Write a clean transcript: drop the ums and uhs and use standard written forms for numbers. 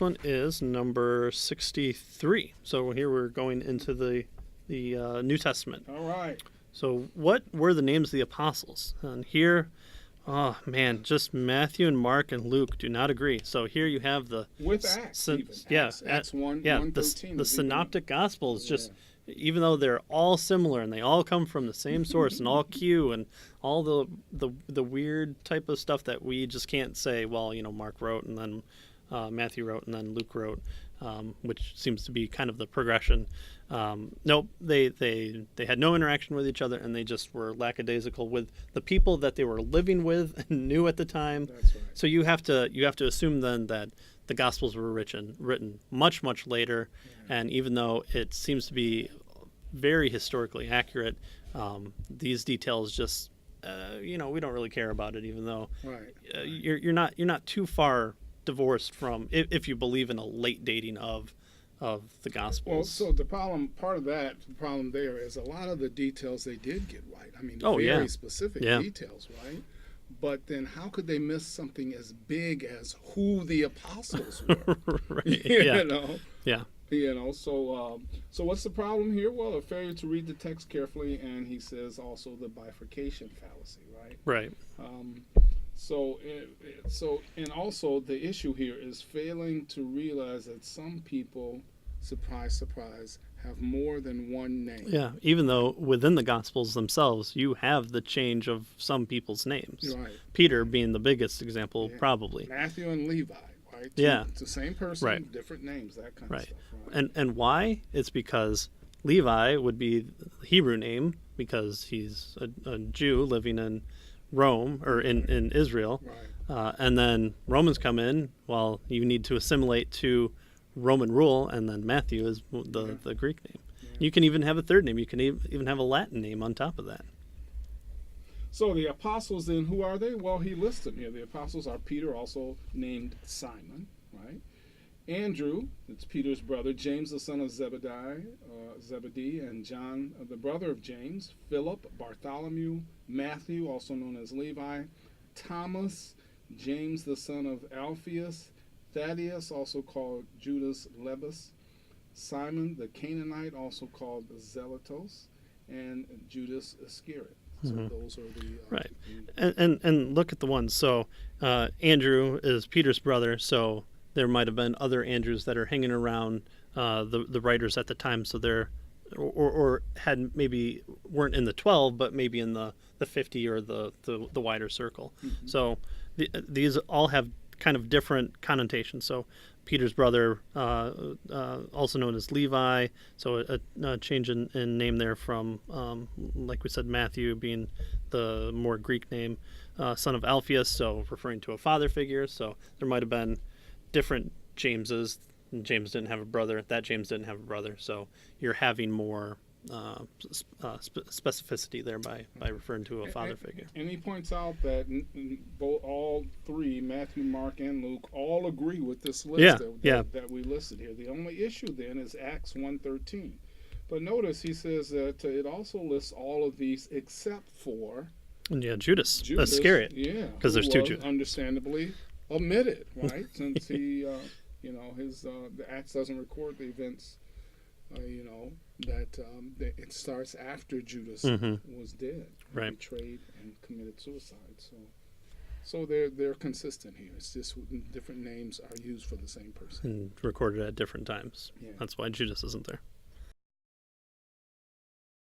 One is number 63. So here we're going into the New Testament. All right. So what were the names of the apostles? And here, oh man, just Matthew and Mark and Luke do not agree. So here you have the With Acts, even. yeah, Acts 1, yeah, 1:13. the synoptic gospels just, even though they're all similar and they all come from the same source and all Q and all the weird type of stuff that we just can't say, well, Mark wrote and then Matthew wrote and then Luke wrote, which seems to be kind of the progression. Nope, they had no interaction with each other, and they just were lackadaisical with the people that they were living with and knew at the time. That's right. So you have to assume then that the Gospels were written much later, and even though it seems to be very historically accurate, these details just we don't really care about it, even though you're not too far divorced from if you believe in a late dating of the Gospels. Well, so the problem there is a lot of the details they did get right. I mean, very specific details, right? But then how could they miss something as big as who the apostles were? Right. So what's the problem here? Well, a failure to read the text carefully, and he says also the bifurcation fallacy, right? Right. And also the issue here is failing to realize that some people, surprise, surprise, have more than one name. Yeah, even though within the Gospels themselves, you have the change of some people's names. Right. Peter being the biggest example, probably. Matthew and Levi, right? It's the same person, different names, that kind of stuff. Right? And why? It's because Levi would be the Hebrew name because he's a Jew living in Rome or in Israel, and then Romans come in. Well, you need to assimilate to Roman rule, and then Matthew is the Greek name. You can even have a third name. You can even have a Latin name on top of that. So the apostles, then, who are they? Well, he lists them here. The apostles are Peter, also named Simon, right? Andrew, it's Peter's brother. James, the son of Zebedee, and John, the brother of James. Philip, Bartholomew, Matthew, also known as Levi. Thomas, James, the son of Alphaeus. Thaddeus, also called Judas Lebus. Simon, the Canaanite, also called Zelotes. And Judas Iscariot. So those are the... right. And look at the ones. So Andrew is Peter's brother, so there might have been other Andrews that are hanging around the writers at the time, so they're or had maybe weren't in the 12, but maybe in the 50 or the wider circle. Mm-hmm. So these all have kind of different connotations. So Peter's brother, also known as Levi, so a change in name there from, like we said, Matthew being the more Greek name, son of Alphaeus, so referring to a father figure. So there might have been different Jameses. James didn't have a brother. That James didn't have a brother. So you're having more specificity there by referring to a father figure. And he points out that all three, Matthew, Mark, and Luke, all agree with this list that we listed here. The only issue then is Acts 1:13. But notice he says that it also lists all of these except for Judas Iscariot. Yeah, because there's two Jews. Understandably omitted, right? Since he, his the Acts doesn't record the events, that it starts after Judas was dead, betrayed and committed suicide. So they're consistent here. It's just different names are used for the same person and recorded at different times. Yeah. That's why Judas isn't there.